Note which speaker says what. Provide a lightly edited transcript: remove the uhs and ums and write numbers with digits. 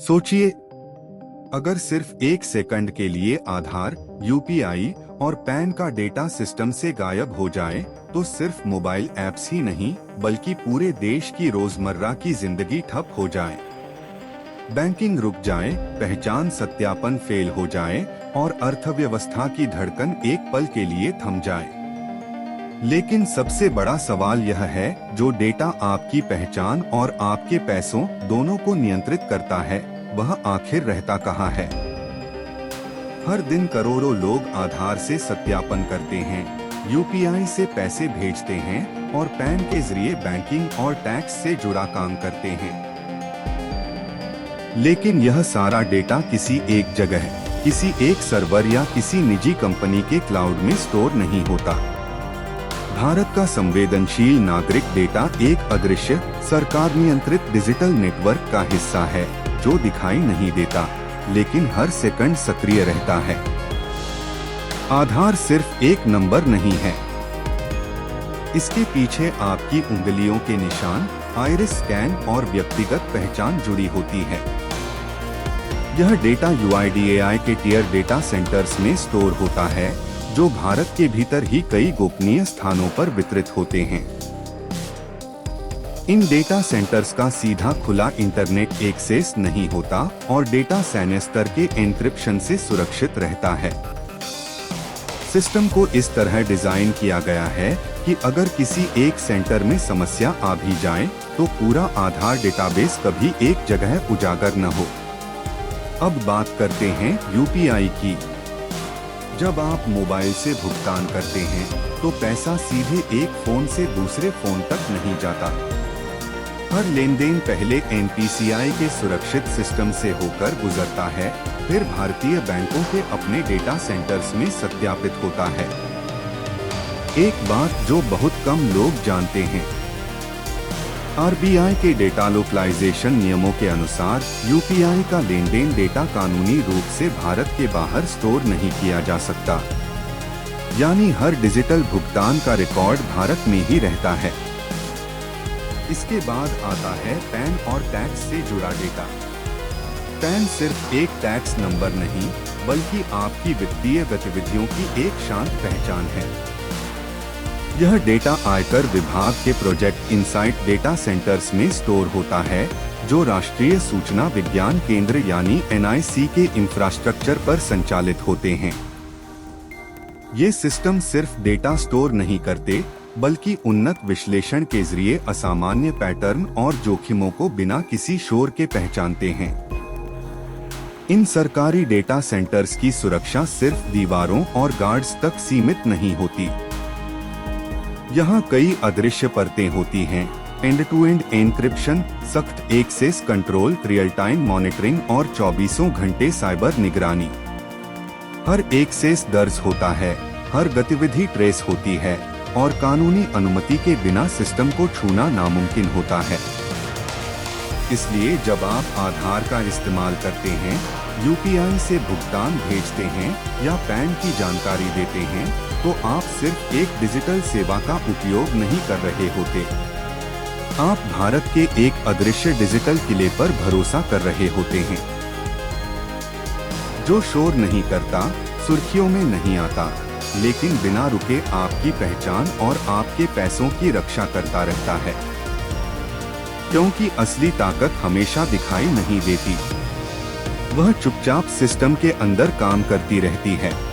Speaker 1: सोचिए, अगर सिर्फ एक सेकंड के लिए आधार, यूपीआई और पैन का डेटा सिस्टम से गायब हो जाए, तो सिर्फ मोबाइल ऐप्स ही नहीं बल्कि पूरे देश की रोजमर्रा की जिंदगी ठप हो जाए। बैंकिंग रुक जाए, पहचान सत्यापन फेल हो जाए और अर्थव्यवस्था की धड़कन एक पल के लिए थम जाए। लेकिन सबसे बड़ा सवाल यह है, जो डेटा आपकी पहचान और आपके पैसों दोनों को नियंत्रित करता है, वह आखिर रहता कहाँ है? हर दिन करोड़ों लोग आधार से सत्यापन करते हैं, यूपीआई से पैसे भेजते हैं और पैन के जरिए बैंकिंग और टैक्स से जुड़ा काम करते हैं। लेकिन यह सारा डेटा किसी एक जगह, किसी एक सर्वर या किसी निजी कंपनी के क्लाउड में स्टोर नहीं होता। भारत का संवेदनशील नागरिक डेटा एक अदृश्य, सरकार नियंत्रित डिजिटल नेटवर्क का हिस्सा है, जो दिखाई नहीं देता लेकिन हर सेकंड सक्रिय रहता है। आधार सिर्फ एक नंबर नहीं है, इसके पीछे आपकी उंगलियों के निशान, आइरिस स्कैन और व्यक्तिगत पहचान जुड़ी होती है। यह डेटा यूआईडीएआई के टियर डेटा सेंटर्स में स्टोर होता है, जो भारत के भीतर ही कई गोपनीय स्थानों पर वितरित होते हैं। इन डेटा सेंटर्स का सीधा खुला इंटरनेट एक्सेस नहीं होता और डेटा सैन्य स्तर के एन्क्रिप्शन से सुरक्षित रहता है। सिस्टम को इस तरह डिजाइन किया गया है कि अगर किसी एक सेंटर में समस्या आ भी जाए, तो पूरा आधार डेटाबेस कभी एक जगह उजागर न हो। अब बात करते हैं यूपीआई की। जब आप मोबाइल से भुगतान करते हैं, तो पैसा सीधे एक फोन से दूसरे फोन तक नहीं जाता। हर लेनदेन पहले एनपीसीआई के सुरक्षित सिस्टम से होकर गुजरता है, फिर भारतीय बैंकों के अपने डेटा सेंटर्स में सत्यापित होता है। एक बात जो बहुत कम लोग जानते हैं, आरबीआई के डेटा लोकलाइजेशन नियमों के अनुसार यूपीआई का लेनदेन डेटा कानूनी रूप से भारत के बाहर स्टोर नहीं किया जा सकता। यानी हर डिजिटल भुगतान का रिकॉर्ड भारत में ही रहता है। इसके बाद आता है पैन और टैक्स से जुड़ा डेटा। पैन सिर्फ एक टैक्स नंबर नहीं, बल्कि आपकी वित्तीय गतिविधियों की एक शांत पहचान है। यह डेटा आयकर विभाग के प्रोजेक्ट इनसाइट डेटा सेंटर्स में स्टोर होता है, जो राष्ट्रीय सूचना विज्ञान केंद्र यानी एनआईसी के इंफ्रास्ट्रक्चर पर संचालित होते हैं। ये सिस्टम सिर्फ डेटा स्टोर नहीं करते, बल्कि उन्नत विश्लेषण के जरिए असामान्य पैटर्न और जोखिमों को बिना किसी शोर के पहचानते हैं। इन सरकारी डेटा सेंटर्स की सुरक्षा सिर्फ दीवारों और गार्ड्स तक सीमित नहीं होती। यहाँ कई अदृश्य परतें होती हैं, एंड टू एंड एन्क्रिप्शन, सख्त access control, real time monitoring और 24 घंटे साइबर निगरानी। हर एक्सेस दर्ज होता है, हर गतिविधि ट्रेस होती है और कानूनी अनुमति के बिना सिस्टम को छूना नामुमकिन होता है। इसलिए जब आप आधार का इस्तेमाल करते हैं, यूपीआई से भुगतान भेजते हैं या पैन की जानकारी देते हैं, तो आप सिर्फ एक डिजिटल सेवा का उपयोग नहीं कर रहे होते। आप भारत के एक अदृश्य डिजिटल किले पर भरोसा कर रहे होते हैं, जो शोर नहीं करता, सुर्खियों में नहीं आता, लेकिन बिना रुके आपकी पहचान और आपके पैसों की रक्षा करता रहता है। क्योंकि असली ताकत हमेशा दिखाई नहीं देती, वह चुपचाप सिस्टम के अंदर काम करती रहती है।